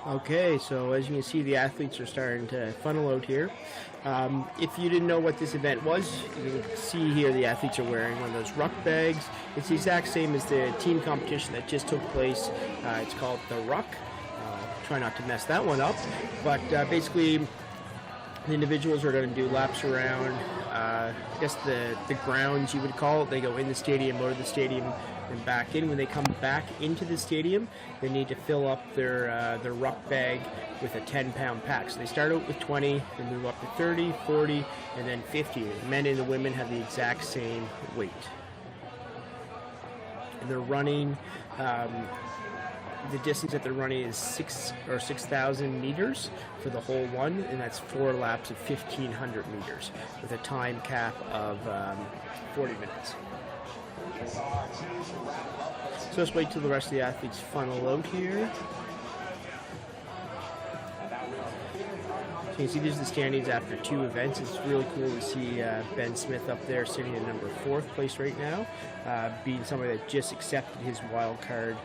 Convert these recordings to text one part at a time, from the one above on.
Okay, so as you can see, the athletes are starting to funnel out here. If you didn't know what this event was, you can see here the athletes are wearing one of those ruck bags. It's the exact same as the team competition that just took place. It's called the Ruck. Try not to mess that one up. But basically, the individuals are going to do laps around, I guess the grounds you would call it. They go in the stadium, out of the stadium, and back in. When they come back into the stadium, they need to fill up their ruck bag with a 10-pound pack. So they start out with 20, they move up to 30, 40, and then 50. The men and the women have the exact same weight. And they're running, the distance that they're running is 6,000 meters for the whole one, and that's 4 laps of 1,500 meters with a time cap of 40 minutes. So let's wait till the rest of the athletes funnel out here. So you can see there's the standings after 2 events. It's really cool to see Ben Smith up there sitting in number 4th place right now, being somebody that just accepted his wild card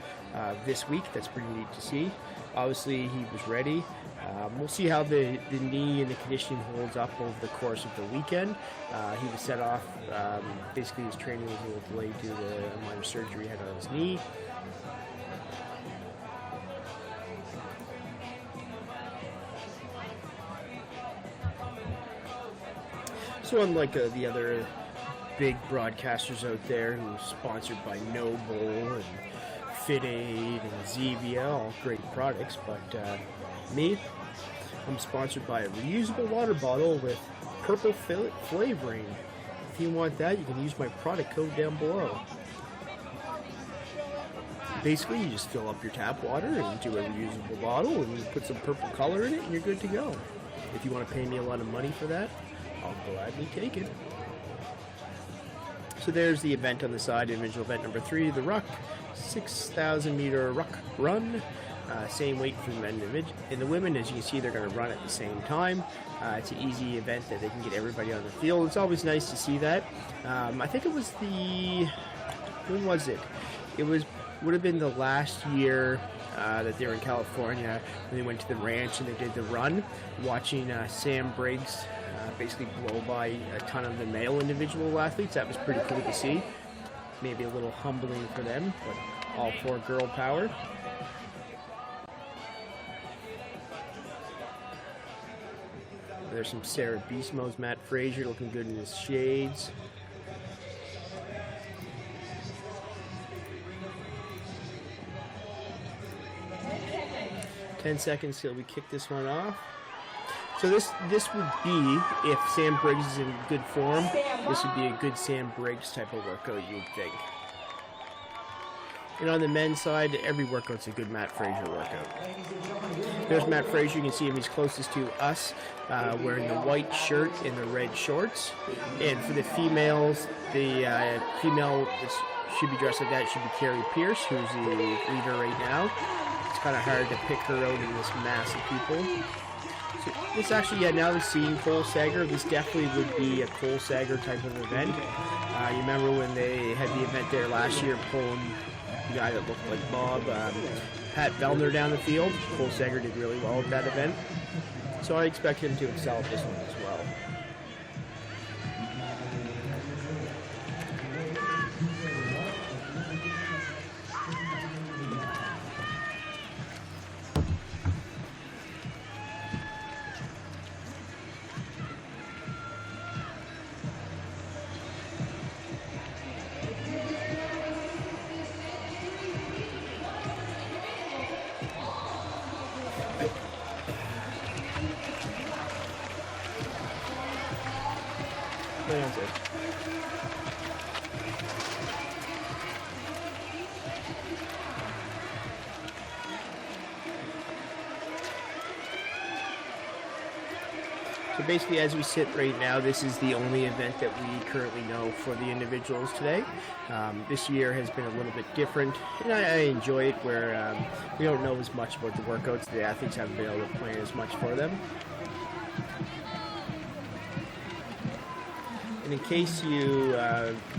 this week. That's pretty neat to see. Obviously he was ready. We'll see how the knee and the conditioning holds up over the course of the weekend. He was set off, basically his training was a little delayed due to a minor surgery he had on his knee. So unlike the other big broadcasters out there who are sponsored by Noble and Fit Aid and Zevia, all great products, but me, I'm sponsored by a reusable water bottle with purple flavoring. If you want that, you can use my product code down below. Basically, you just fill up your tap water into a reusable bottle and you put some purple color in it and you're good to go. If you want to pay me a lot of money for that, I'll gladly take it. So there's the event on the side, individual event number 3, the Ruck, 6,000 meter Ruck run. Same weight for the men and the women. As you can see, they're going to run at the same time. It's an easy event that they can get everybody on the field. It's always nice to see that. I think it was when was it? It would have been the last year that they were in California when they went to the ranch and they did the run, watching Sam Briggs basically blow by a ton of the male individual athletes. That was pretty cool to see. Maybe a little humbling for them, but all for girl power. There's some Sarah Beastmos, Mat Fraser looking good in his shades. "10 seconds till we kick this one off." So this would be, if Sam Briggs is in good form, this would be a good Sam Briggs type of workout, you'd think. And on the men's side, every workout's a good Mat Fraser workout. There's Mat Fraser. You can see him. He's closest to us, wearing the white shirt and the red shorts. And for the females, the female should be dressed like that. It should be Carrie Pierce, who's the leader right now. It's kind of hard to pick her out in this mass of people. So this actually, now we've seen Cole Sager. This definitely would be a Cole Sager type of event. You remember when they had the event there last year, pulling the guy that looked like Bob, Pat Vellner down the field. Cole Sager did really well at that event. So I expect him to excel at this one as well. So basically, as we sit right now, this is the only event that we currently know for the individuals today. This year has been a little bit different, and I enjoy it where we don't know as much about the workouts. The athletes haven't been able to plan as much for them. And in case you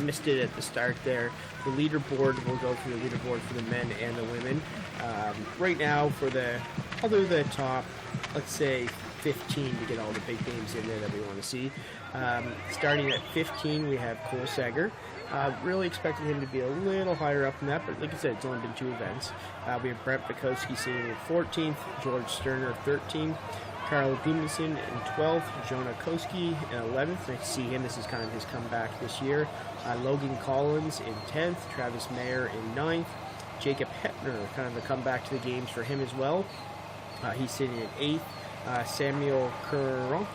missed it at the start there, the leaderboard, we'll go through the leaderboard for the men and the women. Right now, I'll do the top, let's say 15 to get all the big names in there that we want to see. Starting at 15, we have Cole Seger. Really expected him to be a little higher up than that, but like I said, it's only been 2 events. We have Brent Bukowski sitting in 14th, George Sterner 13th, Carl Gudmundsson in 12th, Jonah Koski in 11th. Nice to see him. This is kind of his comeback this year. Logan Collins in 10th, Travis Mayer in 9th, Jacob Heppner, kind of a comeback to the games for him as well. He's sitting at 8th. Samuel Curran,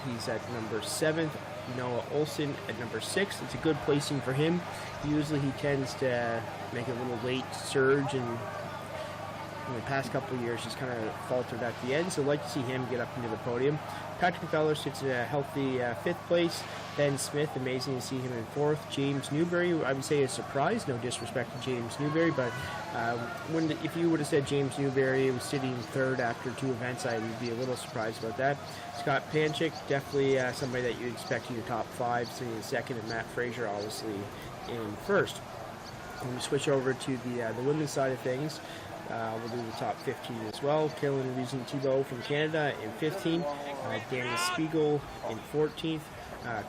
he's at number 7th. Noah Olsen at number 6. It's a good placing for him. Usually he tends to make a little late surge, and in the past couple of years he's kind of faltered at the end, so I'd like to see him get up into the podium. Patrick Feller sits in a healthy 5th place. Ben Smith, amazing to see him in 4th. James Newberry, I would say a surprise, no disrespect to James Newberry, but if you would have said James Newberry was sitting 3rd after 2 events, I would be a little surprised about that. Scott Panchik, definitely somebody that you expect in your top 5, sitting in 2nd, and Mat Fraser obviously in 1st. When we switch over to the women's side of things, we'll do the top 15 as well. Kaylin Reason-Thibault from Canada in 15th. Danny Spiegel in 14th.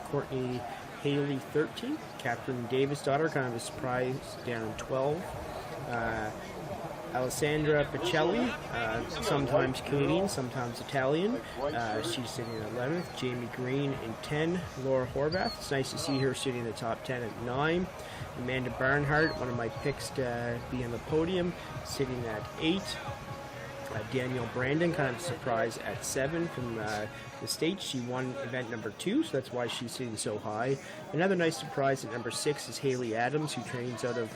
Courtney Haley 13th. Catherine Davis' daughter, kind of a surprise, down in 12th. Alessandra Pacelli, sometimes Canadian, sometimes Italian. She's sitting in 11th. Jamie Green in 10. Laura Horvath, it's nice to see her sitting in the top 10 at 9. Amanda Barnhart, one of my picks to be on the podium, sitting at 8. Danielle Brandon, kind of a surprise at 7 from the States. She won event number 2, so that's why she's sitting so high. Another nice surprise at number 6 is Haley Adams, who trains out of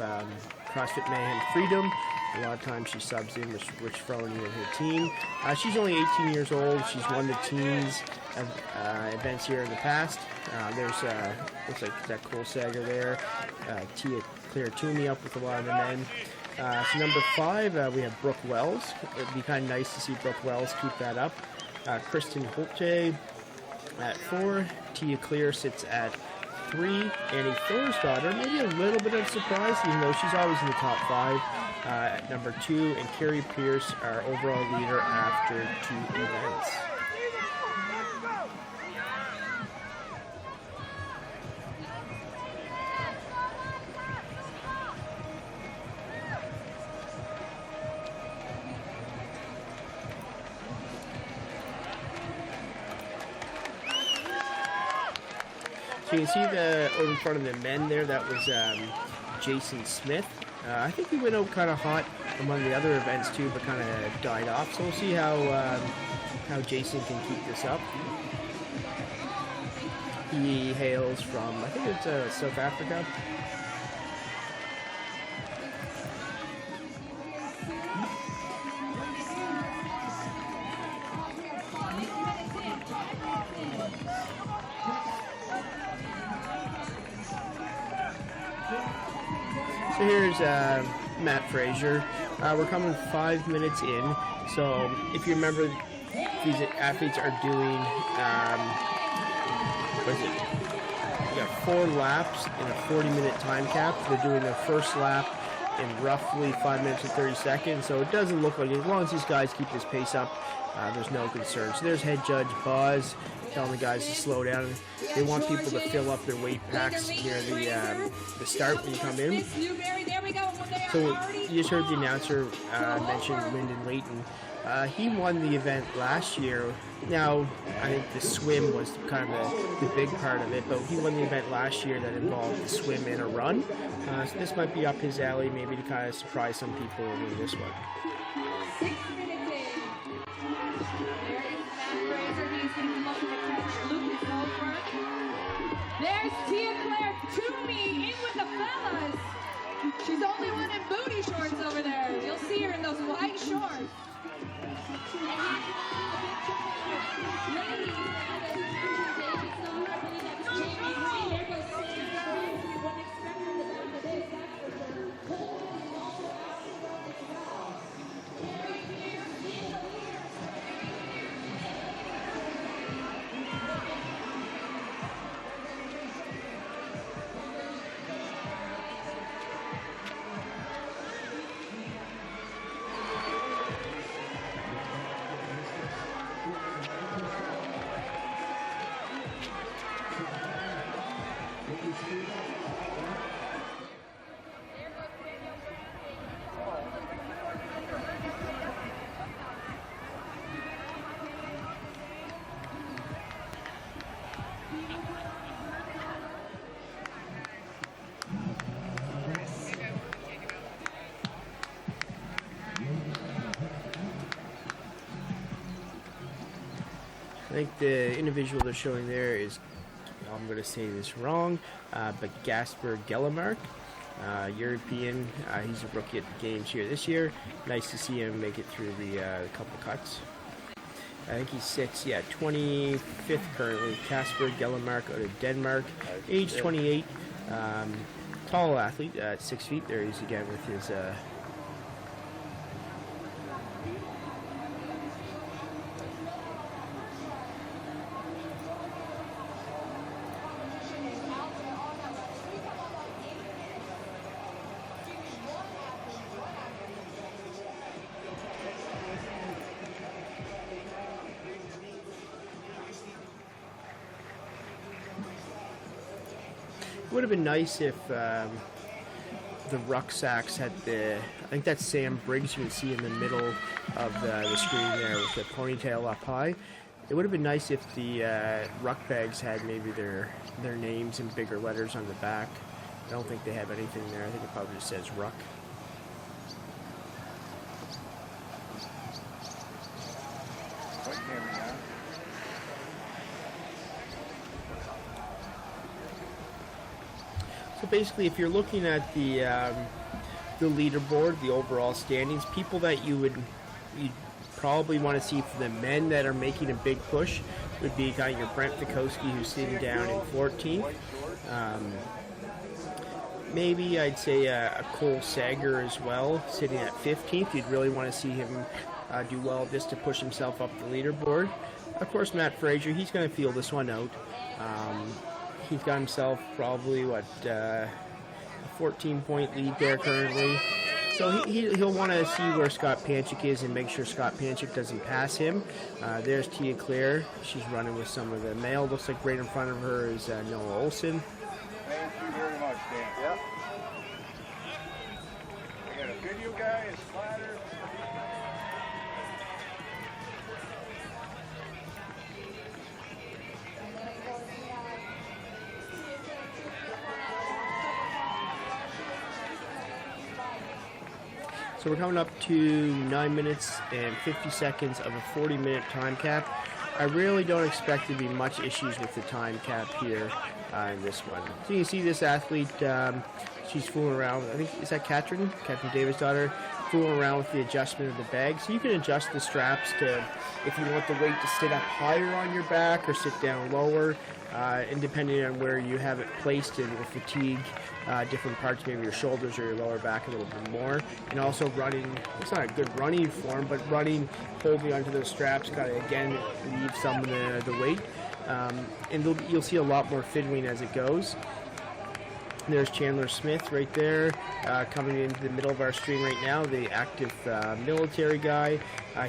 CrossFit Mayhem Freedom. A lot of times she subs in with Rich Froning and her team. She's only 18 years old. She's won the teams events here in the past. There's looks like that Cole Sager there. Tia Claire Toomey up with a lot of the men. So number 5, we have Brooke Wells. It would be kind of nice to see Brooke Wells keep that up. Kristen Holte at 4. Tia Clear sits at 3. Annie Thorsdottir, maybe a little bit of surprise, even though she's always in the top 5. At number 2, and Carrie Pierce, our overall leader after 2 events. So you can see over in front of the men there, that was Jason Smith. I think he went out kind of hot among the other events too, but kind of died off. So we'll see how Jason can keep this up. He hails from, I think it's South Africa. So here's Mat Fraser. We're coming 5 minutes in, so if you remember, these athletes are doing, what is it? We got 4 laps in a 40-minute time cap. They're doing their first lap in roughly 5 minutes and 30 seconds, so it doesn't look like, as long as these guys keep this pace up, there's no concern. So there's head judge Boz telling the guys to slow down. They want people to fill up their weight packs near the start when you come in. So you just heard the announcer mention Lyndon Layton. He won the event last year. Now, I think the swim was kind of the big part of it, but he won the event last year that involved the swim and a run. So this might be up his alley, maybe to kind of surprise some people in this one. There's Tia Claire Toomey in with the fellas. She's the only one in booty shorts over there. You'll see her in those white shorts. I think the individual they're showing there is, I'm going to say this wrong, but Gasper Gellermark, European. He's a rookie at the games here this year. Nice to see him make it through the couple cuts. I think he sits, 25th currently. Kasper Gellermark out of Denmark, age 28. Tall athlete at 6 feet. There he is again with his... Would have been nice if the rucksacks had the, I think that's Sam Briggs you can see in the middle of the screen there with the ponytail up high. It would have been nice if the ruck bags had maybe their names in bigger letters on the back. I don't think they have anything there. I think it probably just says Ruck. So basically, if you're looking at the leaderboard, the overall standings, people that you'd probably want to see for the men that are making a big push would be kind of your Brent Fikowski, who's sitting down in 14th. Maybe I'd say a Cole Sager as well, sitting at 15th. You'd really want to see him do well just to push himself up the leaderboard. Of course, Mat Fraser, he's going to feel this one out. He's got himself probably, a 14-point lead there currently. So he'll want to see where Scott Panchik is and make sure Scott Panchik doesn't pass him. There's Tia Claire. She's running with some of the male. Looks like right in front of her is Noah Olson. Thank you very much, Dan. Yep. I got a video guy, a splatter. So we're coming up to 9 minutes and 50 seconds of a 40-minute time cap. I really don't expect there to be much issues with the time cap here in this one. So you can see this athlete, she's fooling around. I think, is that Katrin Davis' daughter, fooling around with the adjustment of the bag. So you can adjust the straps to, if you want the weight to sit up higher on your back or sit down lower, and depending on where you have it placed in the fatigue, different parts, maybe your shoulders or your lower back a little bit more. And also running, it's not a good running form, but running, holding onto those straps, kind of again leave some of the weight. And you'll see a lot more fiddling as it goes. There's Chandler Smith right there, coming into the middle of our stream right now, the active military guy.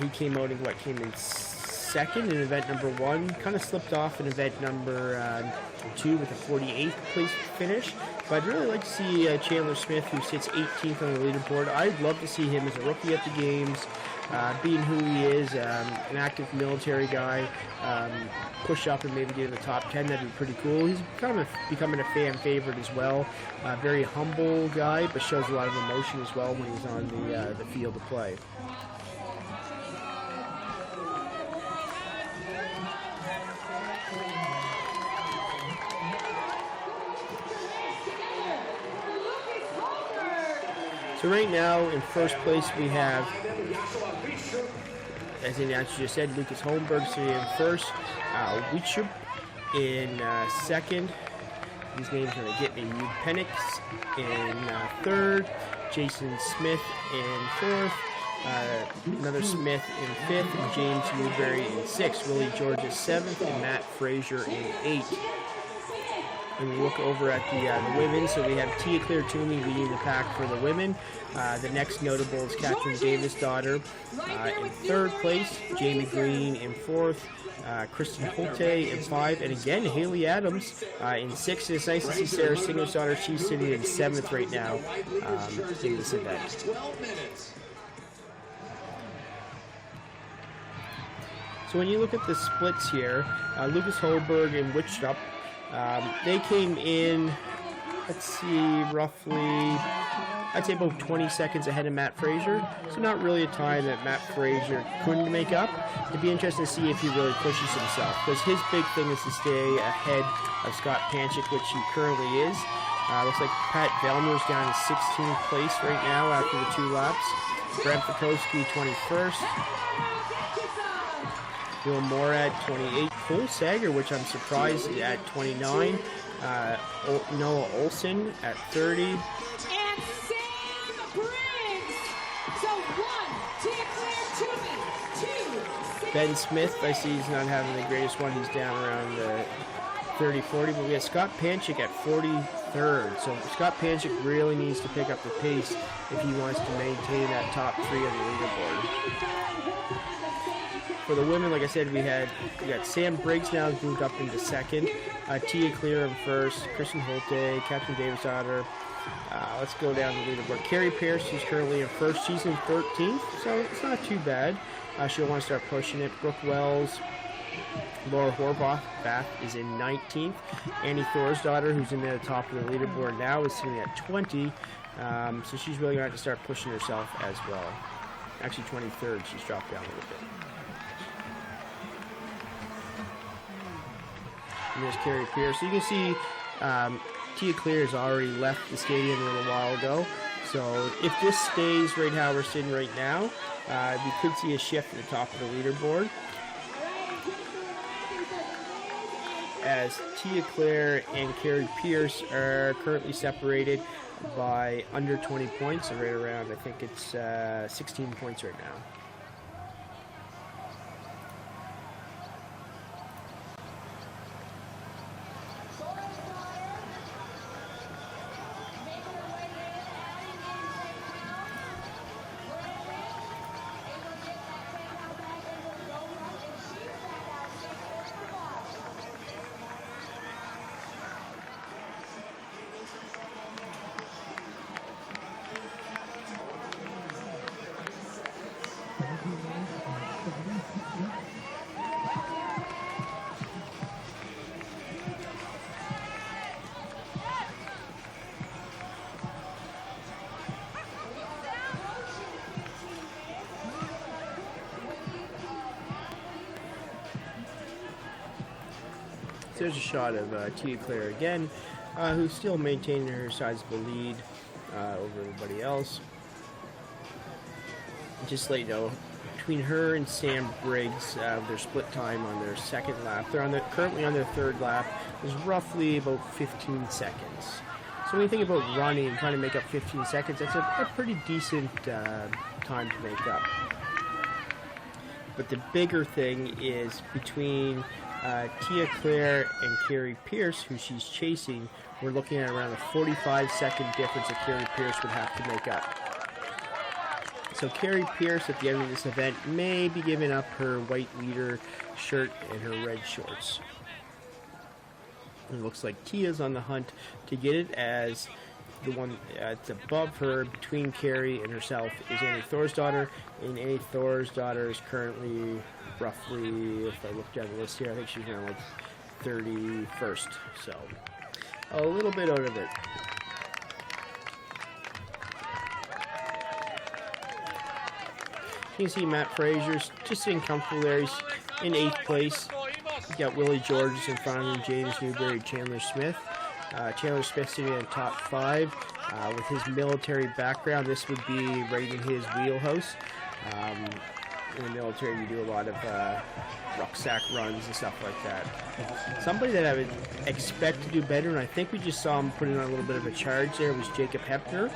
He came out in came in second in event number 1, kind of slipped off in event number 2 with a 48th place finish. But I'd really like to see Chandler Smith, who sits 18th on the leaderboard. I'd love to see him as a rookie at the games, being who he is, an active military guy, push up and maybe get in the top 10. That'd be pretty cool. He's kind of becoming a fan favorite as well. Very humble guy, but shows a lot of emotion as well when he's on the field of play. So right now, in first place, we have, as the announcer just said, Lucas Holmberg sitting in first, Wietschub in second. These names are going to get me. Jude Penix in third, Jason Smith in fourth, another Smith in fifth, and James Newberry in sixth. Willie George is seventh, and Mat Fraser in eighth. And we look over at the women, so we have Tia Claire Toomey leading the pack for the women. The next notable is Catherine Davis' daughter in 3rd place, Jamie Green in 4th, Kristen Holte in 5th, and again Haley Adams in 6th. It's nice to see Sarah Singer's daughter. She's sitting in 7th right now in this event. So when you look at the splits here, Lucas Holberg and Wichita, they came in, let's see, roughly, I'd say about 20 seconds ahead of Mat Fraser. So not really a time that Mat Fraser couldn't make up. It'd be interesting to see if he really pushes himself, because his big thing is to stay ahead of Scott Panchik, which he currently is. Looks like Pat Velmer's down in 16th place right now after the 2 laps. Brent Fikowski 21st. Bill Morad 28. Cole Sager, which I'm surprised at 29. Noah Olson at 30. And Sam Briggs. So 1, Tia Claire Toomey, 2, Ben Smith, I see he's not having the greatest one. He's down around 30, 40. But we have Scott Panchik at 43rd. So Scott Panchik really needs to pick up the pace if he wants to maintain that top 3 of the leaderboard. For the women, like I said, we got Sam Briggs now moved up into 2nd. Tia Claire in 1st. Kristen Holte, Catherine Davis' daughter. Let's go down the leaderboard. Carrie Pierce, who's currently in 1st. She's in 13th, so it's not too bad. She'll want to start pushing it. Brooke Wells, Laura Horvath is in 19th. Annie Thor's daughter, who's in the top of the leaderboard now, is sitting at 20. So she's really going to have to start pushing herself as well. Actually, 23rd. She's dropped down a little bit. And there's Carrie Pierce. So you can see Tia Claire has already left the stadium a little while ago. So if this stays right how we're sitting right now, we could see a shift at the top of the leaderboard, as Tia Claire and Carrie Pierce are currently separated by under 20 points, so right around, I think it's 16 points right now. There's a shot of Tia Claire again, who's still maintaining her sizable lead over everybody else. Just to let you know, between her and Sam Briggs, their split time on their 2nd lap, they're currently on their 3rd lap, is roughly about 15 seconds. So when you think about running and trying to make up 15 seconds, that's a pretty decent time to make up. But the bigger thing is between Tia Claire and Carrie Pierce, who she's chasing, we're looking at around a 45-second difference that Carrie Pierce would have to make up. So Carrie Pierce at the end of this event may be giving up her white leader shirt and her red shorts. It looks like Tia's on the hunt to get it, as the one that's above her, between Carrie and herself, is Annie Thor's daughter. And Annie Thor's daughter is currently roughly, if I look down the list here, I think she's around like 31st. So a little bit out of it. You can see Mat Fraser's just sitting comfortable there. He's in 8th place. You got Willie Georges in front of him, James Newberry, Chandler Smith. Chandler Smith sitting in top 5. With his military background, this would be right in his wheelhouse. In the military, we do a lot of rucksack runs and stuff like that. Somebody that I would expect to do better, and I think we just saw him put in a little bit of a charge there, was Jacob Hepner.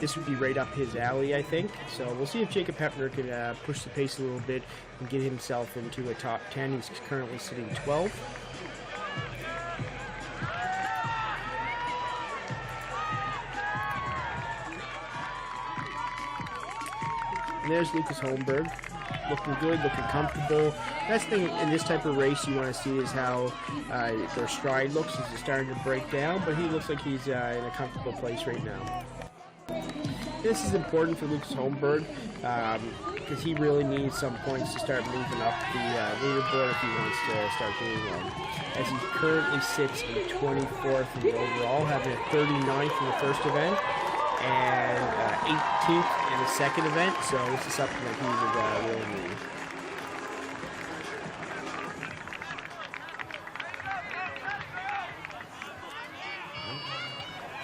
This would be right up his alley, I think. So we'll see if Jacob Hepner can push the pace a little bit and get himself into a top 10. He's currently sitting 12th. And there's Lucas Holmberg, looking good, looking comfortable. That's the thing in this type of race you want to see is how their stride looks as it's starting to break down, but he looks like he's in a comfortable place right now. This is important for Lucas Holmberg because he really needs some points to start moving up the leaderboard if he wants to start doing well. As he currently sits in 24th in the overall, having a 39th in the first event and 18th in the second event, so this is something that he would really need.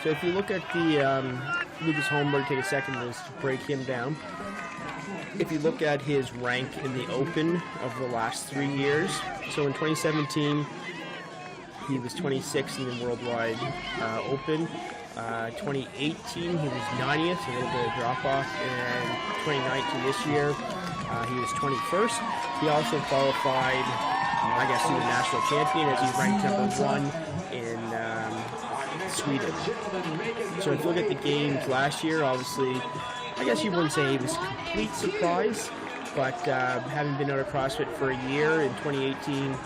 So if you look at the Lucas Holmberg, take a second to break him down. If you look at his rank in the Open of the last 3 years, so in 2017 he was 26th in the Worldwide Open. 2018 he was 90th, a little bit of drop off, and 2019 this year he was 21st. He also qualified, I guess, to the national champion as he's ranked number 1 in Sweden. So if you look at the games last year, obviously, I guess you wouldn't say he was a complete surprise, but having been out of CrossFit for a year, in 2018,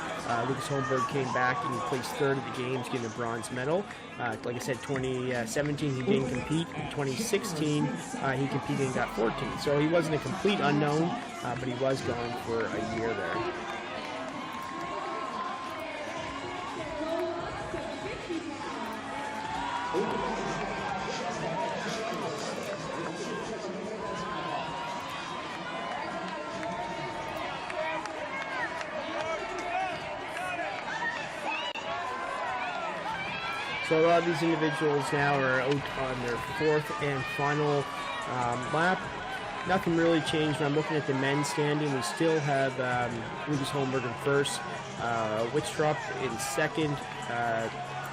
Lucas Holmberg came back and he placed 3rd at the games, getting a bronze medal. Like I said, 2017 he didn't compete. In 2016 he competed and got 14th. So he wasn't a complete unknown, but he was going for a year there. So a lot of these individuals now are out on their 4th and final lap. Nothing really changed. When I'm looking at the men's standing, we still have Lucas Holmberg in 1st, Wittstrup in 2nd,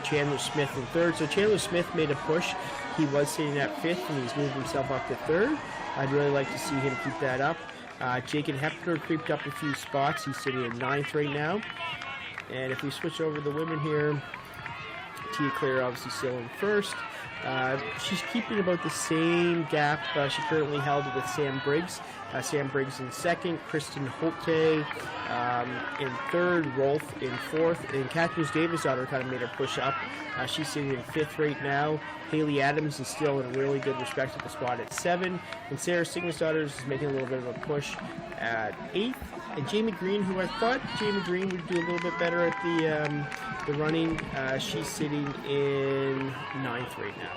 Chandler Smith in 3rd. So Chandler Smith made a push. He was sitting at 5th and he's moved himself up to 3rd. I'd really like to see him keep that up. Jacob Hepner creeped up a few spots. He's sitting in 9th right now. And if we switch over to the women here, Tia Claire obviously still in 1st. She's keeping about the same gap she currently held with Sam Briggs. Sam Briggs in 2nd, Kristen Holte in 3rd, Rolf in 4th, and Katrin Davidsdottir kind of made her push up. She's sitting in 5th right now. Haley Adams is still in a really good respectable spot at 7, and Sarah Sigmundsdottir is making a little bit of a push at 8th. And Jamie Green, who I thought Jamie Green would do a little bit better at the running, she's sitting in 9th right now.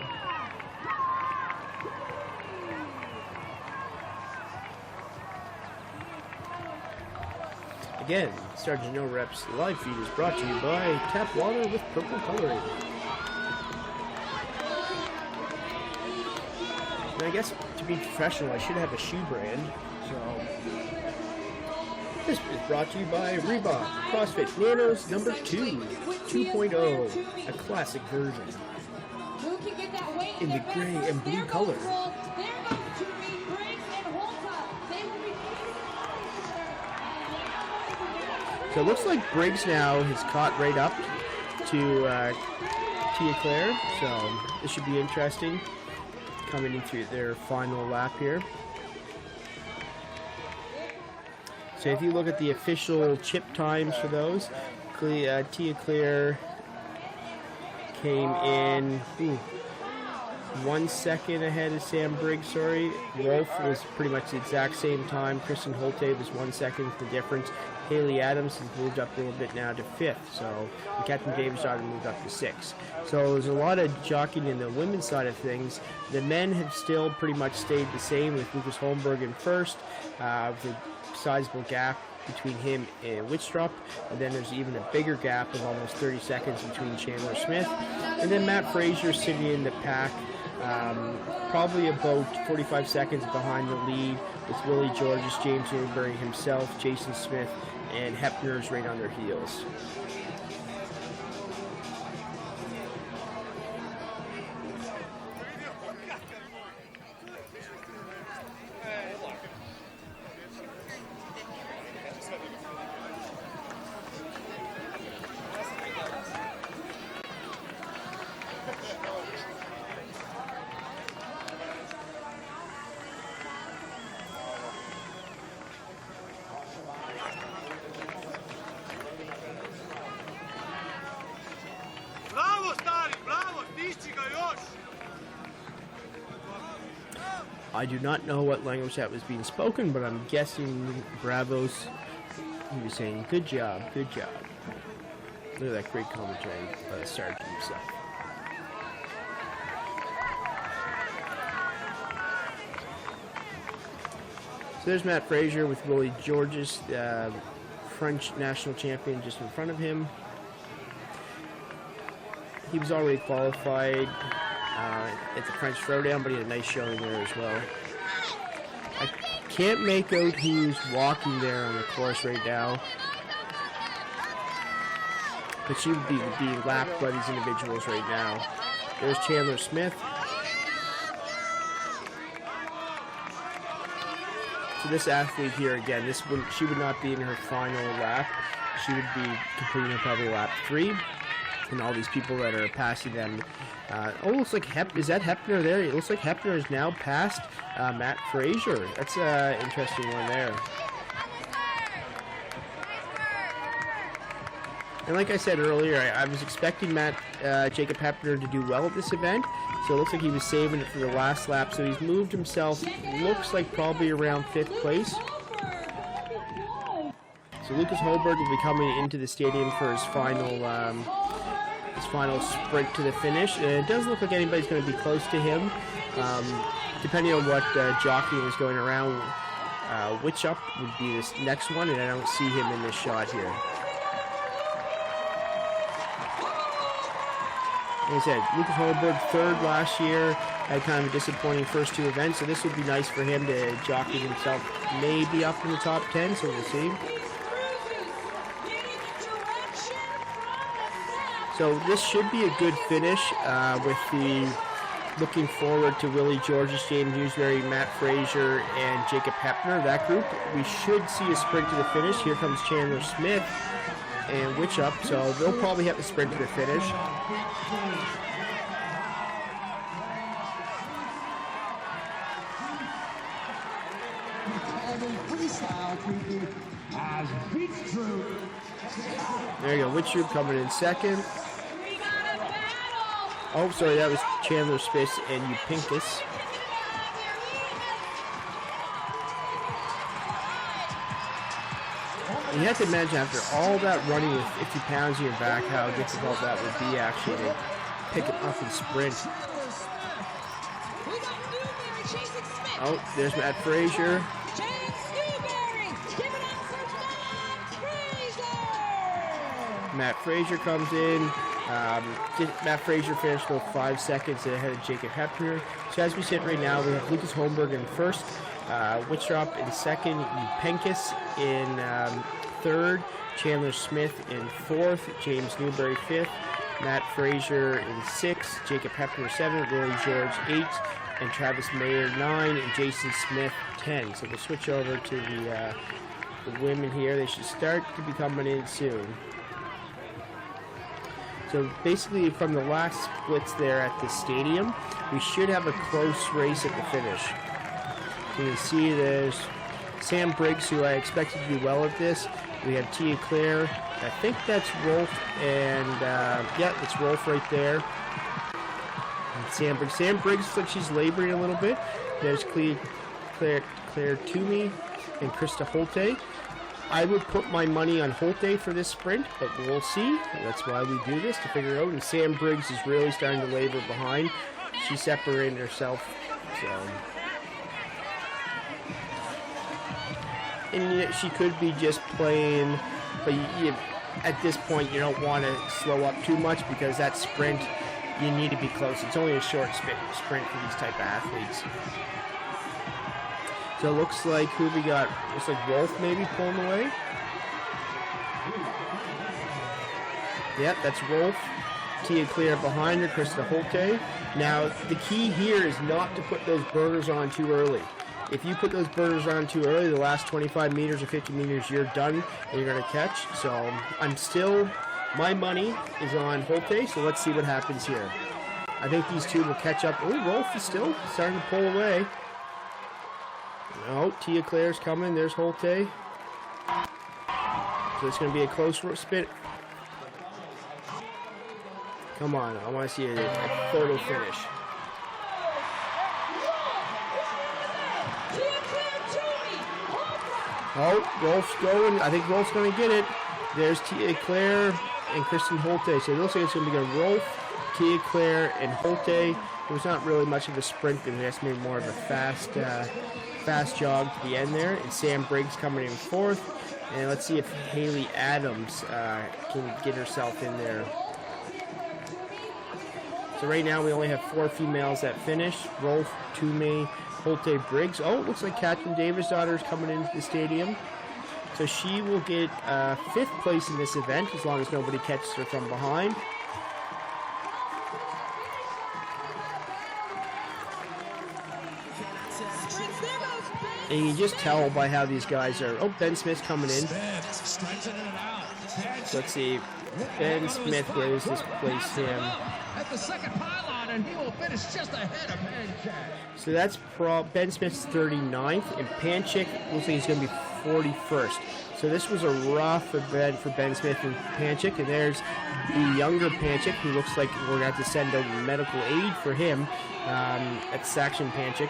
Again, Sergeant No Reps live feed is brought to you by Tap Water with Purple Coloring. And I guess to be professional, I should have a shoe brand, so... This is brought to you by Reebok CrossFit Nanos number 2.0, a classic version in the gray and blue color. So it looks like Briggs now has caught right up to Tia Claire, so this should be interesting coming into their final lap here. So if you look at the official chip times for those, Tia Claire came in 1 second ahead of Sam Briggs, sorry. Wolf was pretty much the exact same time. Kristen Holte was 1 second the difference. Haley Adams has moved up a little bit now to 5th, so Katrin Davidsdottir moved up to 6th. So there's a lot of jockeying in the women's side of things. The men have still pretty much stayed the same with Lucas Holmberg in 1st, with a sizable gap between him and Wittstrup, and then there's even a bigger gap of almost 30 seconds between Chandler Smith. And then Mat Fraser sitting in the pack, probably about 45 seconds behind the lead, with Willie Georges, James Newberry himself, Jason Smith, and Hepner's right on their heels. I do not know what language that was being spoken, but I'm guessing Bravos. He was saying, "Good job, good job." Look at that great commentary by the sergeant himself. So there's Mat Fraser with Willie Georges, French national champion, just in front of him. He was already qualified at the French Throwdown, but he had a nice showing there as well. I can't make out who's walking there on the course right now, but she would be being lapped by these individuals right now. There's Chandler Smith. So this athlete here, again, she would not be in her final lap. She would be completing probably lap 3. And all these people that are passing them. Looks like is that Hepner there? It looks like Hepner is now past Mat Fraser. That's an interesting one there. And like I said earlier, I was expecting Jacob Hepner to do well at this event. So it looks like he was saving it for the last lap. So he's moved himself, looks like probably around 5th place. So Lucas Holberg will be coming into the stadium for his final sprint to the finish. It doesn't look like anybody's going to be close to him. Depending on what jockeying is going around, Which Up would be this next one, and I don't see him in this shot here. Like I said, Lucas Holberg, 3rd last year, had kind of a disappointing first 2 events, so this would be nice for him to jockey himself maybe up in the top 10, so we'll see. So this should be a good finish with the looking forward to Willie Georges, James Newsbury, Mat Fraser, and Jacob Hepner. That group, we should see a sprint to the finish. Here comes Chandler Smith and Which Up, so they'll probably have to sprint to the finish. There you go, Which Up coming in 2nd. Oh, sorry, that was Chandler Smith and Upinkus. You have to imagine after all that running with 50 pounds in your back, how difficult that would be actually to pick it up and sprint. Oh, there's Mat Fraser. Mat Fraser comes in. Mat Fraser finished about 5 seconds ahead of Jacob Hepner. So as we sit right now, we have Lucas Holberg in 1st, Wittrup in 2nd, Upinkus in 3rd, Chandler Smith in 4th, James Newbury 5th, Mat Fraser in 6th, Jacob Hepner 7th, Willie George 8th, and Travis Mayer 9, and Jason Smith 10. So we'll switch over to the women here. They should start to be coming in soon. So basically from the last splits there at the stadium, we should have a close race at the finish. So you can see there's Sam Briggs, who I expected to do well at this. We have Tia Claire. I think that's Rolf, and yeah, it's Rolf right there. And Sam Briggs. Sam Briggs looks like she's laboring a little bit. There's Claire Toomey and Krista Holte. I would put my money on Holte for this sprint, but we'll see. That's why we do this, to figure it out. And Sam Briggs is really starting to labor behind. She separated herself. So. And she could be just playing, but at this point you don't want to slow up too much, because that sprint, you need to be close. It's only a short sprint for these type of athletes. So it looks like who we got? Looks like Wolf maybe pulling away. Yep, that's Wolf. Tia Claire behind her, Krista Holte. Now, the key here is not to put those burners on too early. If you put those burners on too early, the last 25 meters or 50 meters, you're done and you're going to catch. So my money is on Holte, so let's see what happens here. I think these two will catch up. Oh, Wolf is still starting to pull away. Oh, Tia Claire's coming. There's Holte. So it's going to be a close spin. Come on, I want to see a photo finish. Oh, Rolf's going. I think Rolf's going to get it. There's Tia Claire and Kristen Holte. So it looks like it's going to be a Rolf, Tia Claire, and Holte. It was not really much of a sprint, but it's maybe more of a fast jog to the end there. And Sam Briggs coming in fourth. And let's see if Haley Adams can get herself in there. So right now we only have 4 females that finish. Rolf, Toomey, Holte, Briggs. Oh, it looks like Catherine Davis' daughter is coming into the stadium. So she will get 5th place in this event as long as nobody catches her from behind. And you can just tell by how these guys are. Oh, Ben Smith's coming in. So let's see. Ben Smith, where does this place him? At the second pylon, and he will finish just ahead of Panchik. So that's Ben Smith's 39th, and Panchik looks like he's going to be 41st. So this was a rough event for Ben Smith and Panchik, and there's the younger Panchik, who looks like we're going to have to send out medical aid for him. That's Saxon Panchik.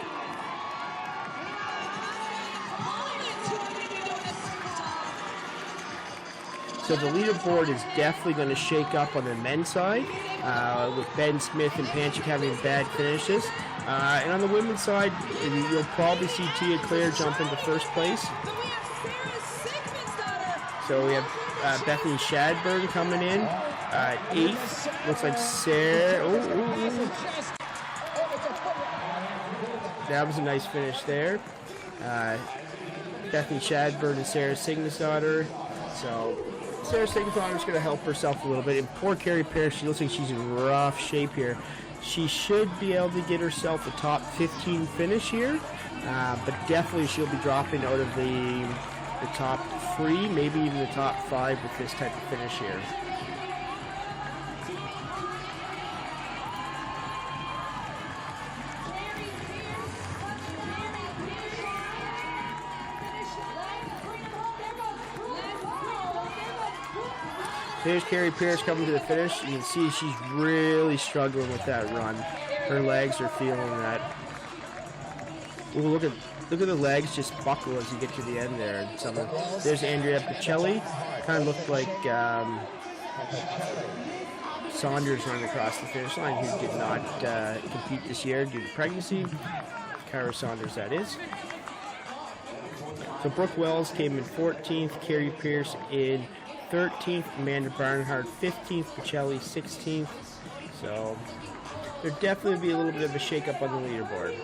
So the leaderboard is definitely going to shake up on the men's side, with Ben Smith and Panchik having bad finishes. And on the women's side, you'll probably see Tia Claire jump into first place. So we have Bethany Shadburn coming in, 8th. Looks like Sarah. That was a nice finish there. Bethany Shadburn and Sarah Signesdottir. So Sarah Signesdottir is going to help herself a little bit. And poor Carrie Pierce, she looks like she's in rough shape here. She should be able to get herself a top 15 finish here, but definitely she'll be dropping out of the top 3, maybe even the top 5 with this type of finish here. There's Carrie Pierce coming to the finish. You can see she's really struggling with that run. Her legs are feeling that. Ooh, look at the legs just buckle as you get to the end there. There's Andrea Pacelli. Kind of looked like Saunders running across the finish line, who did not compete this year due to pregnancy. Kyra Saunders, that is. So Brooke Wells came in 14th. Carrie Pierce in 13th, Amanda Barnhart 15th, Pacelli 16th. So there'll definitely be a little bit of a shake-up on the leaderboard.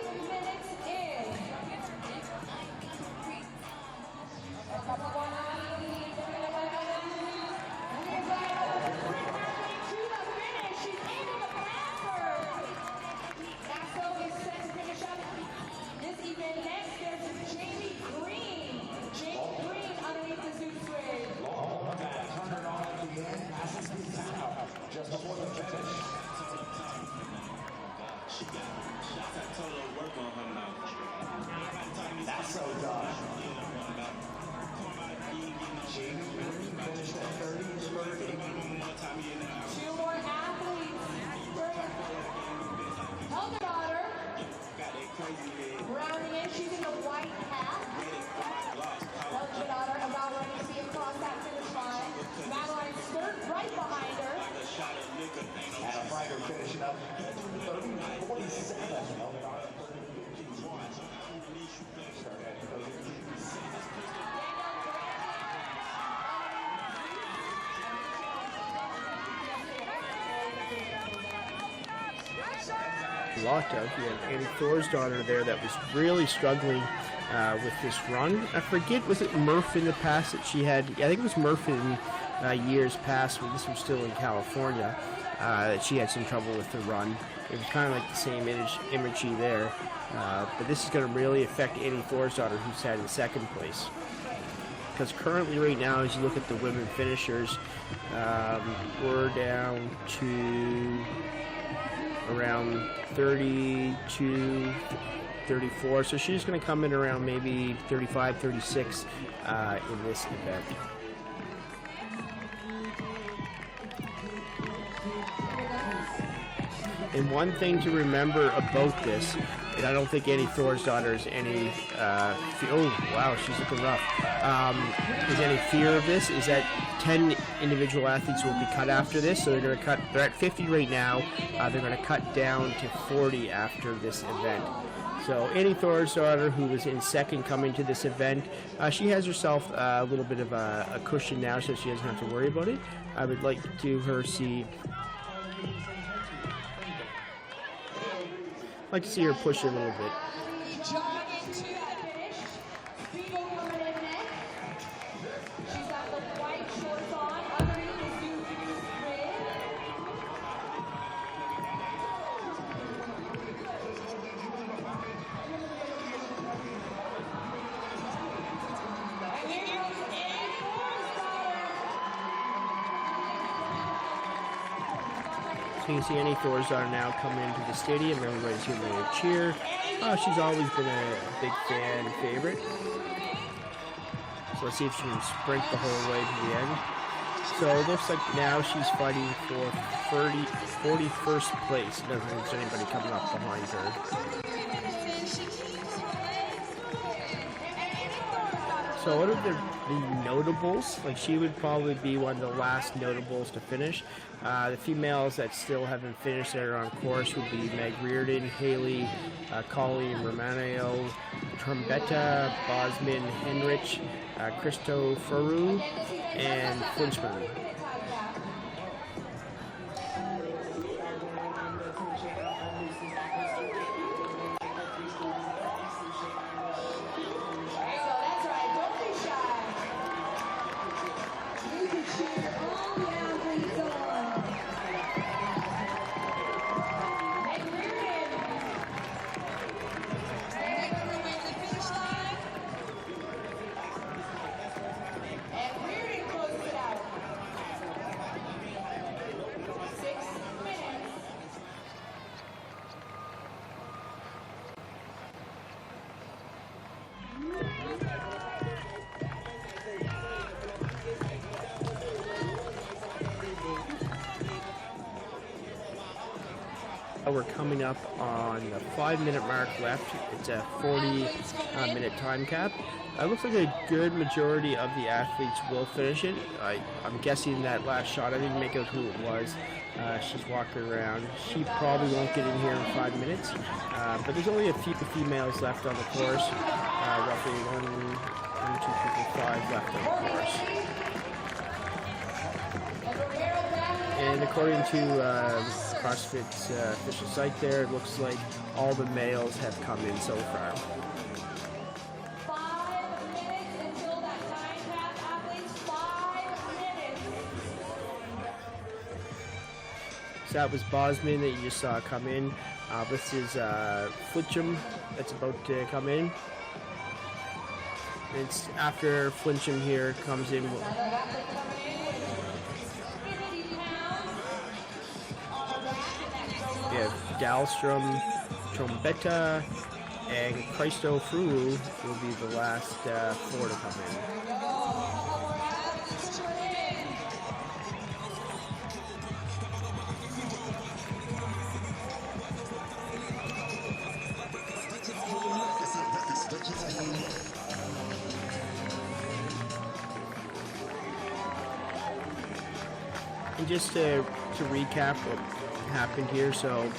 Locked out. We had Annie Thor's daughter there that was really struggling with this run. I forget, was it Murph in the past that she had? I think it was Murph in years past when this was still in California, that she had some trouble with the run. It was kind of like the same imagery there. But this is going to really affect Annie Thor's daughter, who's had in second place. Because currently right now, as you look at the women finishers, we're down to around 32, 34. So she's going to come in around maybe 35, 36 in this event. And one thing to remember about this, and I don't think Annie Thorsdottir is any, oh wow, she's looking rough, is any fear of this, is that 10 individual athletes will be cut after this, so they're at 50 right now, they're going to cut down to 40 after this event. So Annie Thorsdottir, who was in second coming to this event, she has herself a little bit of a cushion now, so she doesn't have to worry about it. I would like to see her push a little bit. Jogging to the finish. Feet over her neck. She's got the white shorts on. Underneath is Suzu's grid. And here comes Annie Thorsdottir. So you can see Annie Thorsdottir now coming into the stadium. Everybody's giving her a cheer. She's always been a big fan and favorite. So let's see if she can sprint the whole way to the end. So it looks like now she's fighting for 41st place. It doesn't look like there's anybody coming up behind her. So what are the notables? Like, she would probably be one of the last notables to finish. The females that still haven't finished that are on course would be Meg Reardon, Haley, Colleen Romano, Trombetta, Bosman, Henrich, Christo Furu, and Flinchman. We're coming up on the 5-minute mark left. It's a 40-minute time cap. It looks like a good majority of the athletes will finish it. I'm guessing that last shot, I didn't make out who it was. She's walking around. She probably won't get in here in 5 minutes. But there's only a few females left on the course. Roughly 1, 2, 3, 4, 5 left on the course. And according to CrossFit's official site there, it looks like all the males have come in so far. 5 minutes until that time cap, athletes. 5 minutes. So that was Bosman that you just saw come in. This is Flincham that's about to come in. It's after Flincham here comes in. We have Dahlstrom, Trombetta, and Christo Furu will be the last 4 to come in. And just to recap what happened here, so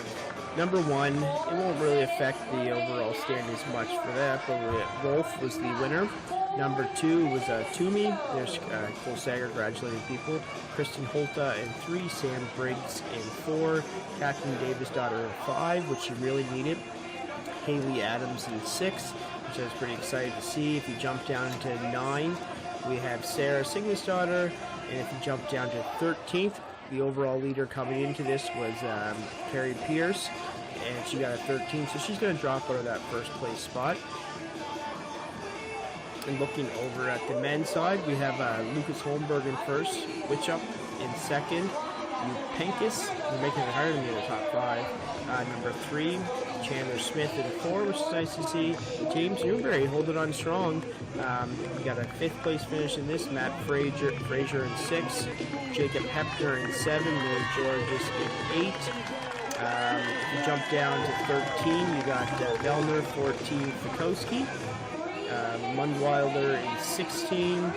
number 1, it won't really affect the overall standings much for that, but Wolf was the winner. Number 2 was Toomey. There's Cole Sager congratulating people. Kristen Holta in 3, Sam Briggs in 4, Catherine Davis-Daughter in 5, which she really needed. Haley Adams in 6, which I was pretty excited to see. If you jump down to 9, we have Sarah Signesdottir, and if you jump down to 13th, the overall leader coming into this was Carrie Pierce, and she got a 13, so she's going to drop out of that first place spot. And looking over at the men's side, we have Lucas Holmberg in first, Witchup in second, Upenkus, we're making it harder to get in the top 5. Number 3, Chandler Smith in 4, which is nice to see. James Newberry holding on strong. We got a 5th place finish in this. Mat Fraser in 6, Jacob Hepner in 7, Lloyd Georges in 8, If you jump down to 13, you got Vellner, 14, Fikowski, Mundwilder in 16.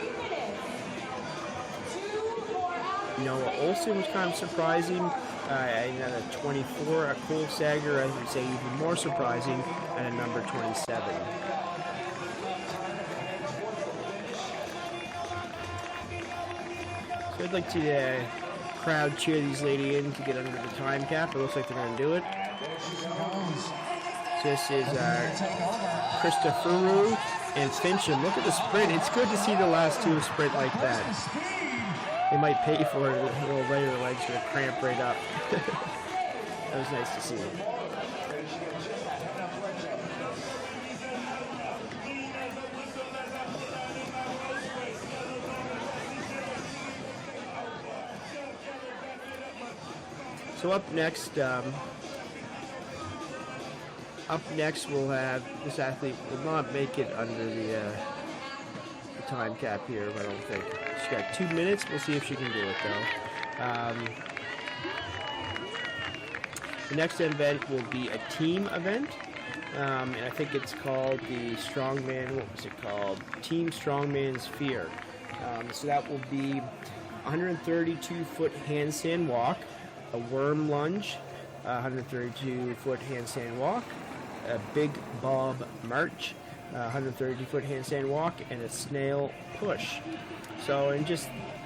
Noah Olsen was kind of surprising, at a 24. A Cole Sager, I would say, even more surprising at a number 27. So I'd like to crowd cheer these ladies in to get under the time cap. It looks like they're going to do it. So this is Christopheru and Fincham. Look at the sprint. It's good to see the last two sprint like that. They might pay for it a little later. The legs are going to cramp right up. That was nice to see. So up next we'll have this athlete will not make it under the time cap here, I don't think. She's got 2 minutes. We'll see if she can do it though. The next event will be a team event, and I think it's called the Strongman. What was it called? Team Strongman Sphere. So that will be 132-foot handstand walk, a worm lunge, 132-foot handstand walk, a big bob march, 132-foot handstand walk, and a snail push. So, and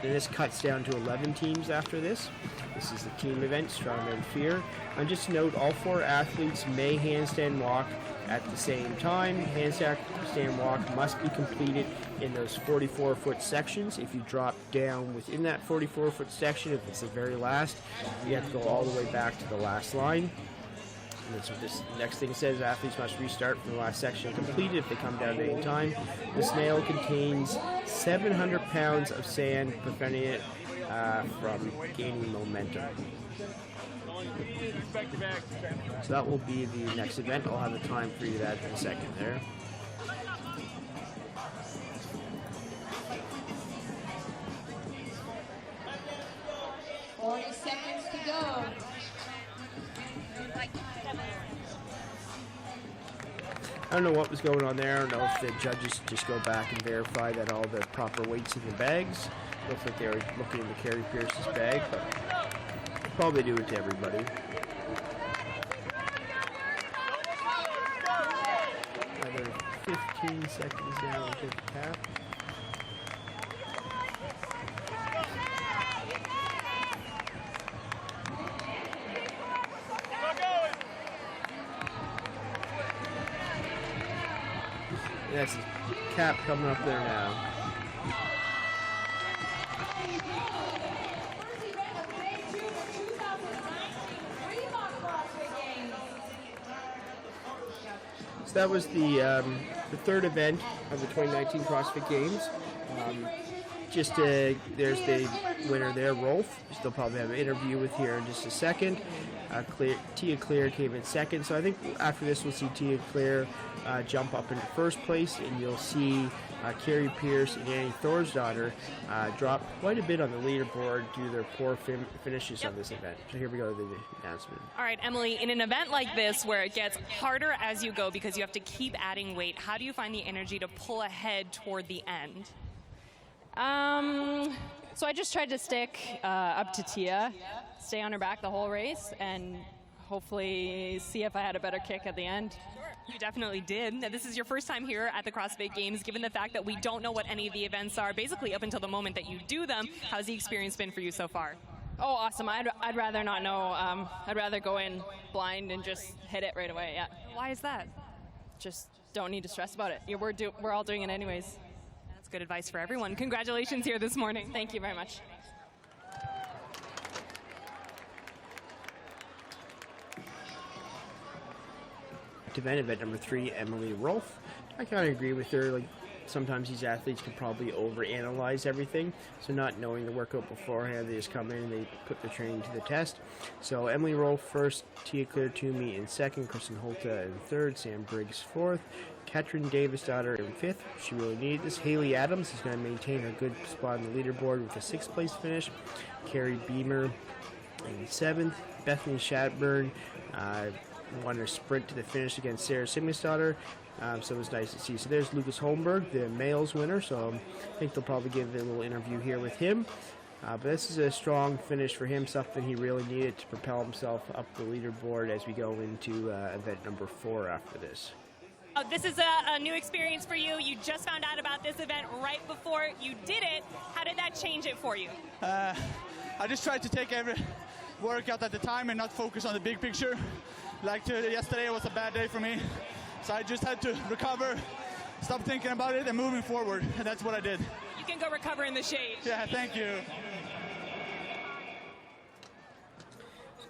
this cuts down to 11 teams after this. This is the team event, Strongman Sphere. And just note, all 4 athletes may handstand walk at the same time. Handstand walk must be completed in those 44-foot sections. If you drop down within that 44-foot section, if it's the very last, you have to go all the way back to the last line. And that's what this next thing says. Athletes must restart from the last section completed if they come down at any time. The snail contains 700 pounds of sand, preventing it from gaining momentum. So that will be the next event. I'll have the time for you that in a second there. Seconds to go. I don't know what was going on there. I don't know if the judges just go back and verify that all the proper weights in the bags. Looks like they were looking into Carrie Pierce's bag, but they'll probably do it to everybody. Another 15 seconds down to the cap. That's the cap coming up there now. First event of May 2 for 2019 Reebok CrossFit Games. So that was the third event of the 2019 CrossFit Games. There's the winner there, Rolf. They'll probably have an interview with here in just a second. Tia Claire came in second, so I think after this we'll see Tia Claire jump up into first place, and you'll see Carrie Pierce and Annie Thorsdottir drop quite a bit on the leaderboard due to their poor finishes on this event. So here we go to the announcement. All right, Emily, in an event like this where it gets harder as you go because you have to keep adding weight, how do you find the energy to pull ahead toward the end? So I just tried to stick up to Tia, stay on her back the whole race, and hopefully see if I had a better kick at the end. You definitely did. Now, this is your first time here at the CrossFit Games. Given the fact that we don't know what any of the events are, basically up until the moment that you do them, how's the experience been for you so far? Oh, awesome. I'd rather not know. I'd rather go in blind and just hit it right away, yeah. Why is that? Just don't need to stress about it. We're all doing it anyways. That's good advice for everyone. Congratulations here this morning. Thank you very much. Event number 3, Emily Rolfe. I kind of agree with her. Like, sometimes these athletes can probably overanalyze everything, so not knowing the workout beforehand, they just come in and they put the training to the test. So Emily Rolfe first, Tia Claire Toomey in second, Kristen Holta in third, Sam Briggs fourth, Katrin Davis-Daughter in fifth. She really needed this. Haley Adams is going to maintain a good spot on the leaderboard with a 6th place finish. Carrie Beamer in 7th. Bethany Shadburn won a sprint to the finish against Sarah Simonsdottir. So it was nice to see. So there's Lucas Holmberg, the males winner. So I think they'll probably give a little interview here with him. But this is a strong finish for him, something he really needed to propel himself up the leaderboard as we go into event number 4 after this. This is a new experience for you. You just found out about this event right before you did it. How did that change it for you? I just tried to take every workout at the time and not focus on the big picture. Yesterday was a bad day for me, so I just had to recover, stop thinking about it, and moving forward, and that's what I did. You can go recover in the shade. Yeah, thank you.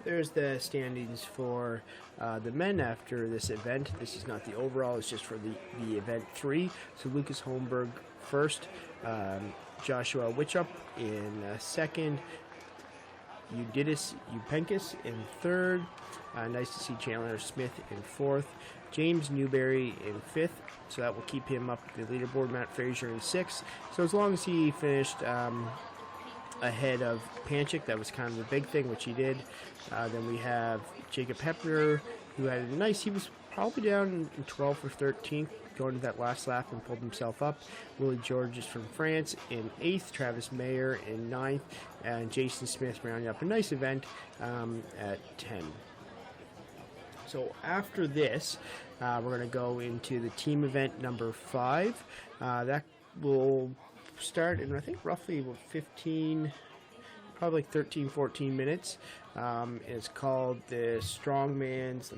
There's the standings for the men after this event. This is not the overall, it's just for the event 3. So Lucas Holmberg first, Joshua Witchup in second, Euditis Upenkis in third. Nice to see Chandler Smith in fourth, James Newberry in fifth. So that will keep him up the leaderboard. Mat Fraser in sixth. So as long as he finished ahead of Panchik, that was kind of the big thing, which he did. Then we have Jacob Hepner, who had a nice, he was probably down in 12th or 13th going to that last lap and pulled himself up. Willie Georges from France in 8th, Travis Mayer in 9th, and Jason Smith rounding up a nice event at 10. So after this, we're going to go into the team event number 5. That will start in, I think, roughly 15, probably 13, 14 minutes. It's called the Strongman's